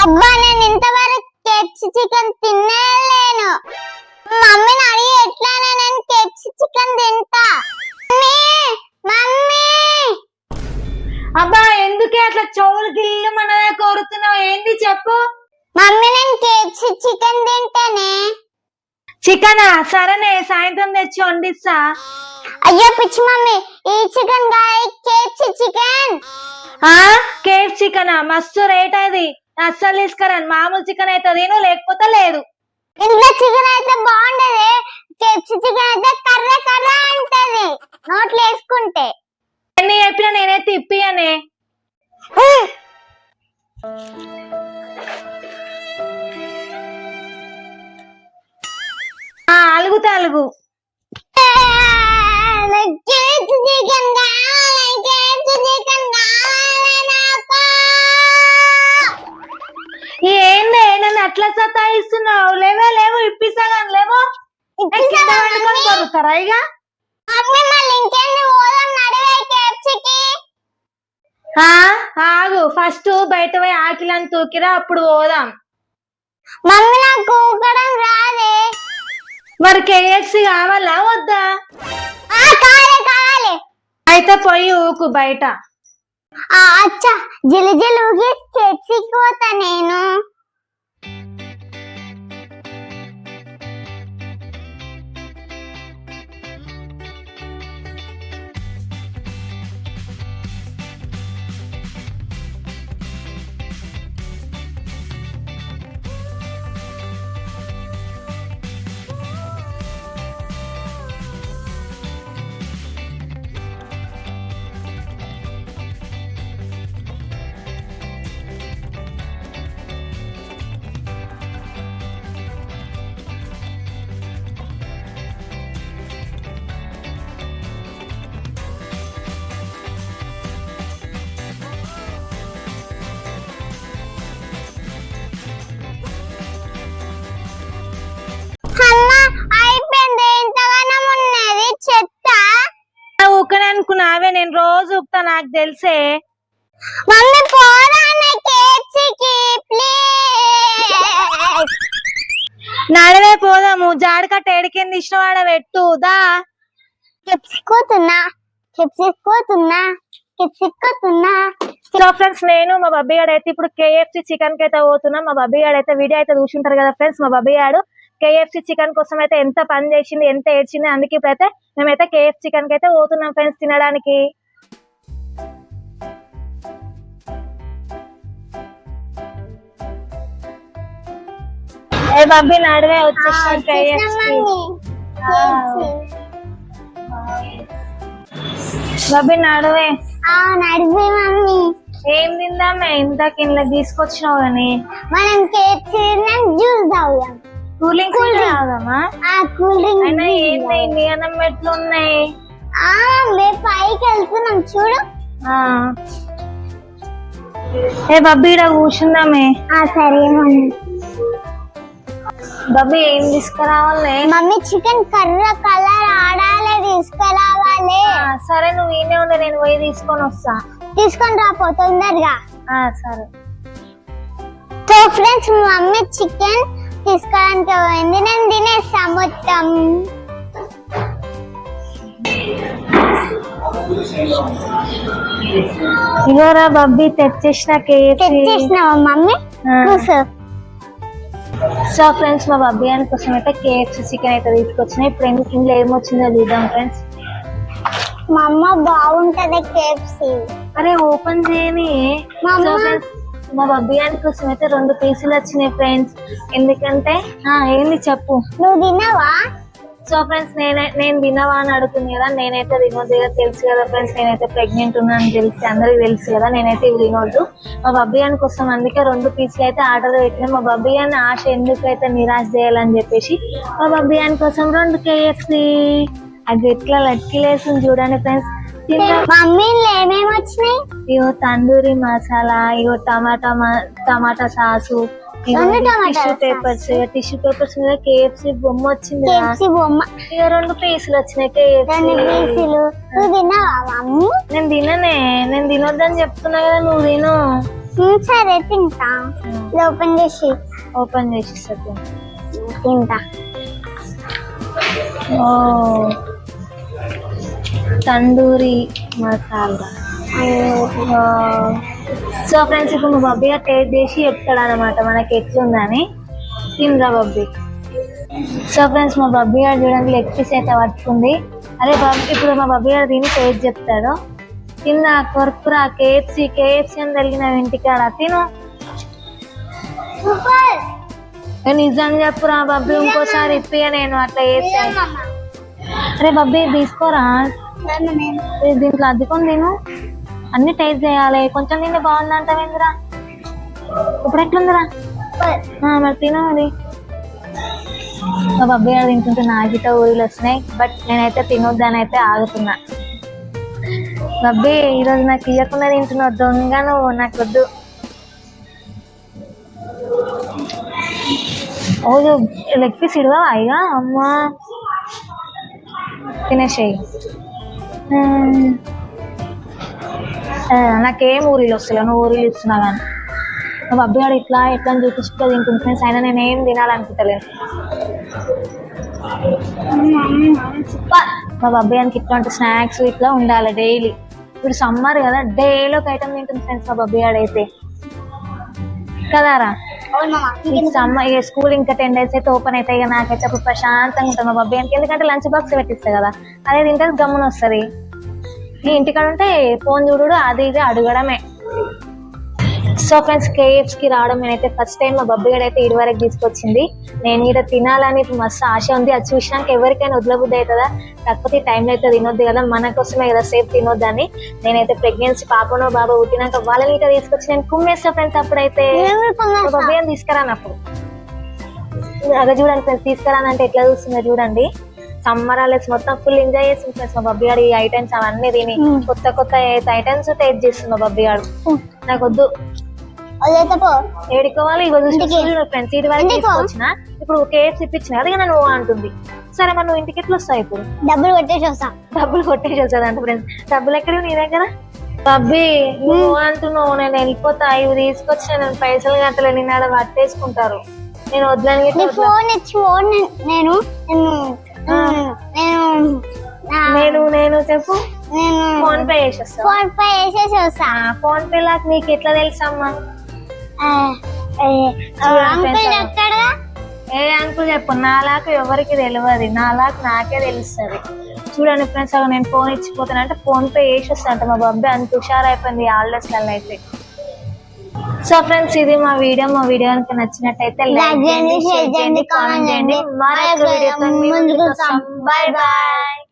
అబ్బా నేను ఇంతవరకు కేఎఫ్సి చికెన్ తినలేను. మమ్మీని అడిగి ఎట్లానా నేను కేఎఫ్సి చికెన్ తింటా. మమ్మీ అబ్బా ఎందుకే అట్లా చెవులు గిల్లమన్నదే కోరుతున్నావు? ఏంది చెప్పు. మమ్మీ నేను కేఎఫ్సి చికెన్ తింటానే. చికెనా? సరేనే, సాయంత్రం తెచ్చి వండిస్తా. అయ్యో పిచ్చి మమ్మీ, ఈ చికెన్ కాదు కేఎఫ్సి చికెన్. కేఎఫ్ చికెనా? మస్తు రేట్ అది. అస్సలు తీసుకురాను. మామూలు చికెన్ అయితే తిను, లేకపోతే లేదు. ఇంట్లో చికెన్ అయితే బాగుంటది, కేఎఫ్సి చికెన్ అయితే కర్ర కర్ర అంటది నోట్లు వేసుకుంటే. ఎన్ని చెప్పినా నేనైతే ఇప్పియనే. అలుగుతా అలుగు. కేఎఫ్సి చికెన్ కావాలి, కేఎఫ్సి చికెన్ కావాలి నాకు. ఏందే నన్ను అట్లా సతాయిస్తున్నావు? లేవో లేవు, ఇప్పిస్తా కానీ లేవో. కొరుతారా ఇక? మమ్మీ మళ్ళీ ఇంకేంది పోదాం నడివే కేఎఫ్సికి. ఆగు, ఫస్ట్ బయట పోయి ఆకిలని తూకిరా, అప్పుడు పోదాం. మమ్మీ నాకు ఊకడం రాదే. మరి కేఎఫ్సి కావాలా వద్దా? కావాలి కావాలి. అయితే పోయి ఊకు బయట. అచ్చా జిలి జిలి ఊగి కేఎఫ్సికి పోతా నేను. అయిపోయింది, ఎంతగానం ఉన్నది చెత్త. ఊకనే అనుకున్నావే, నేను రోజు ఊకుతా, నాకు తెలిసే. Mummy పోరానే కేఎఫ్సికి please. నడవే పోదాము. జాడకట్ట ఏడికింది ఇష్టవాడ పెట్టుదా. కెప్సికోతున్నా కెప్సికోతున్నా కెప్సికోతున్నా. సో ఫ్రెండ్స్, నేను మా బబ్బీ గాడు అయితే ఇప్పుడు కేఎఫ్సి చికెన్ కి అయితే పోతున్నాం. మా బబ్బీ గాడు అయితే వీడియో అయితే చూసుంటారు కదా ఫ్రెండ్స్. మా బబ్బీ గాడు కేఎఫ్సి చికెన్ కోసం అయితే ఎంత పని చేసింది, ఎంత ఏడ్చింది. అందుకే ఇప్పుడైతే మేమైతే కేఎఫ్ చికెన్ కి అయితే పోతున్నాం ఫ్రెండ్స్ తినడానికి. ఏ బబ్బీ నడివే వచ్చేసాం కేఎఫ్సి. బబ్బీ నడువే. నడిపి మమ్మీ. ఏం తిందామే? ఇంతకి ఇంట్లో తీసుకొచ్చినావు కానీ. మనం కేఎఫ్సి జ్యూస్ తాగుదాం. కూలింగ్ తాగుదామా? Cool drink. అయినా ఏంది ఇన్ని అన్నం మెట్లు ఉన్నాయి? పైకి వెళ్తున్నాం చూడు. ఏ బబ్బీ ఈడ కూర్చుందామే. సరే మమ్మీ. బబ్బీ ఏం తీసుకురావాలి? మమ్మీ చికెన్ కర్ర కలర్ ఆడాలి తీసుకురావాలి. సరే నువ్వు ఈయనే ఉండే, నేను పోయి తీసుకొని వస్తా. తీసుకొని రాపో తొందరగా. సరే. సో ఫ్రెండ్స్, మమ్మీ చికెన్ తీసుకోవడానికి పోయింది, నేను తినేస్తా మొత్తం. ఇగోరా బబ్బీ తెచ్చేసిన కేఎఫ్సి. తెచ్చేసినావా మమ్మీ? కూర్చో. సో ఫ్రెండ్స్, మా బబ్బీ అని కోసం అయితే కేఎఫ్సి చికెన్ అయితే తీసుకొచ్చినాయి. ఇప్పుడు ఇంట్లో ఏమొచ్చిందో చూద్దాం ఫ్రెండ్స్. మా అమ్మ బాగుంటది కేఎఫ్సి. అరే ఓపెన్ చేయని. మా బబ్బీ అని కోసం అయితే 2 పీసులు వచ్చినాయి ఫ్రెండ్స్. ఎందుకంటే ఏంది చెప్పు. నువ్వు తిన్నావా? సో ఫ్రెండ్స్, నేను తినవా అని అడుగుతుంది కదా. నేనైతే తినొద్దు కదా, తెలుసు కదా ఫ్రెండ్స్. నేనైతే ప్రెగ్నెంట్ ఉన్నాను తెలిసి అందరికి తెలుసు కదా. నేనైతే ఇవి తినొద్దు. మా బబ్బీ అని కోసం అందుకే 2 పీసులు అయితే ఆర్డర్ పెట్టినా. మా బబ్బీ అని ఆశ ఎందుకైతే నిరాశ చేయాలని చెప్పేసి మా బబ్బీ అని కోసం 2 కేఎఫ్సి. అది ఎట్లా లట్కిలేసింది చూడండి ఫ్రెండ్స్. మమ్మీలో ఏమేమి వచ్చినాయి? ఇగో తందూరి మసాలా, ఇగో టమాటా సాసు, టిష్యూ పేపర్స్ మీద కేఎఫ్సి బొమ్మ వచ్చింది. ఇక 2 పీసులు వచ్చినాయి కేఎఫ్సి. నువ్వు తిన్నావా మమ్మీ? నేను తిననే. నేను తినొద్దని చెప్తున్నా కదా, నువ్వు తిను. సరే తింటా. ఇది ఓపెన్ చేసి తింటా. ఓ తందూరి మసాలా. సో ఫ్రెండ్స్ ఇప్పుడు మా బబ్బీ టేస్ట్ చేసి చెప్తాడు అనమాట మనకి ఎట్లుందని. తిందా బబ్బీ. సో ఫ్రెండ్స్ మా బబ్బీ గారు చూడండి లెగ్ పీస్ అయితే పట్టుకుంది. అరే బాబు ఇప్పుడు మా బబ్బీ గారు దీన్ని టేస్ట్ చెప్తాడు. తిందా కొరకురా కేఎఫ్సి అని తగిలిన ఇంటికాడ తిను. నిజం చెప్పురా బబ్బీ, ఇంకోసారి ఇప్పియ నేను అట్లా చేసాను. అరే బబ్బీ తీసుకోరా, దీంట్లో అద్దుకొని తిను. అన్ని టేస్ట్ చేయాలి. కొంచెం తింటే బాగుందంటావేందిరా? ఇప్పుడు ఎట్లుందిరా? మరి తిను అది. మా బబ్బీ గారు తింటుంటే నాకిట ఊరిలు వస్తున్నాయి. బట్ నేనైతే తినొద్దని అయితే ఆగుతున్నా. బబ్బీ ఈరోజు నాకు ఇవ్వకుండా తింటున్నావు, దొంగ నువ్వు, నాకు వద్దు. ఓ లెగ్ పీస్ ఇడవా ఇక? అమ్మా తినేసేయి. నాకేం ఊరిలు వస్తలే, నువ్వు ఊరిలు ఇస్తున్నా కానీ. మా బబ్బీ గారు ఇట్లా ఎట్లా అని చూపించుకుంటూ తింటుంది. అయినా నేనేం తినాలనుకుంటలేను. మా బబ్బీ గారికి ఇట్లాంటి స్నాక్స్ ఇట్లా ఉండాలి డైలీ. ఇప్పుడు సమ్మర్ కదా, డైలీ ఒక ఐటమ్ తింటుంది ఫ్రెండ్స్ మా బబ్బీ గారు అయితే కదారా. సమ్మర్ ఇక స్కూల్ ఇంకా 10 days అయితే ఓపెన్ అవుతాయి. ఇక నాకైతే అప్పుడు ప్రశాంతంగా ఉంటుంది మా బబ్బీ గారికి. ఎందుకంటే లంచ్ బాక్స్ పెట్టిస్తాయి కదా, అదే తింటే గమ్మున వస్తుంది. నీ ఇంటికాడ ఉంటే ఫోన్ చూడు, అది ఇది అడగడమే. సో ఫ్రెండ్స్ కేఎఫ్స్కి రావడం నేనైతే ఫస్ట్ టైం. మా బబ్బీ గడ అయితే ఇటు వరకు తీసుకొచ్చింది. నేను ఇక్కడ తినాలని మస్తు ఆశ ఉంది. అది చూసినాక ఎవరికైనా వదలబుద్ధి అవుతుందా? కాకపోతే టైంలో అయితే తినొద్దు కదా, మన కోసమే కదా సేఫ్ తినొద్దని. నేనైతే ప్రెగ్నెన్సీ పాపనో బాబా పుట్టినాక వాళ్ళని ఇంకా తీసుకొచ్చి నేను కుమ్మేస్తా ఫ్రెండ్స్. అప్పుడైతే బబ్బీ అని తీసుకురానప్పుడు అదే చూడండి ఫ్రెండ్స్, తీసుకురానంటే ఎట్లా చూస్తుందో చూడండి. సమ్మర్ హాలిడేస్ మొత్తం ఫుల్ ఎంజాయ్ చేస్తుంది ఫ్రెండ్స్ మా బబ్బీ గారు. ఈ ఐటమ్స్ అవన్నీ తిని కొత్త కొత్త ఐటమ్స్ టేస్ట్ చేస్తుంది మా బబ్బీ గారు. నాకు వద్దు, ఏడుకోవాలి. ఫ్రెండ్స్ ఇటు వరకు తీసుకొచ్చిన, ఇప్పుడు కేఎఫ్సి ఇప్పించిన అది నన్ను అంటుంది. సరే మరి నువ్వు ఇంటికి ఎట్లా వస్తావు? ఇప్పుడు డబ్బులు కొట్టేసి వస్తుంది అంట ఫ్రెండ్స్. డబ్బులు ఎక్కడివి నీ దగ్గర? బబ్బీ నువ్వు అంటున్నావు, నేను వెళ్ళిపోతా. ఇవి తీసుకొచ్చిన నేను పైసలు గంటలే నిన్న పట్టేసుకుంటారు. నేను వద్దని నేను చెప్పు. ఫోన్ పే చేసేస్తా. ఫోన్ పే లాక్ నీకు ఎట్లా తెలుసమ్మా? ఏ అంకుల్ చెప్పు. నా లాక్ ఎవరికి తెలియదు, నా లాక్ నాకే తెలుస్తుంది. చూడండి ఫ్రెండ్స్, నేను ఫోన్ ఇచ్చిపోతానంటే ఫోన్ పే చేసేస్తా అంట మా బబ్బీ. అంత హుషారైపోయింది హాలిడేస్లలో అయితే. సో ఫ్రెండ్స్ ఇది మా వీడియో కనుక నచ్చినట్టయితే లైక్ చేయండి, షేర్ చేయండి, కామెంట్ చేయండి. మరొక వీడియోతో బై బాయ్.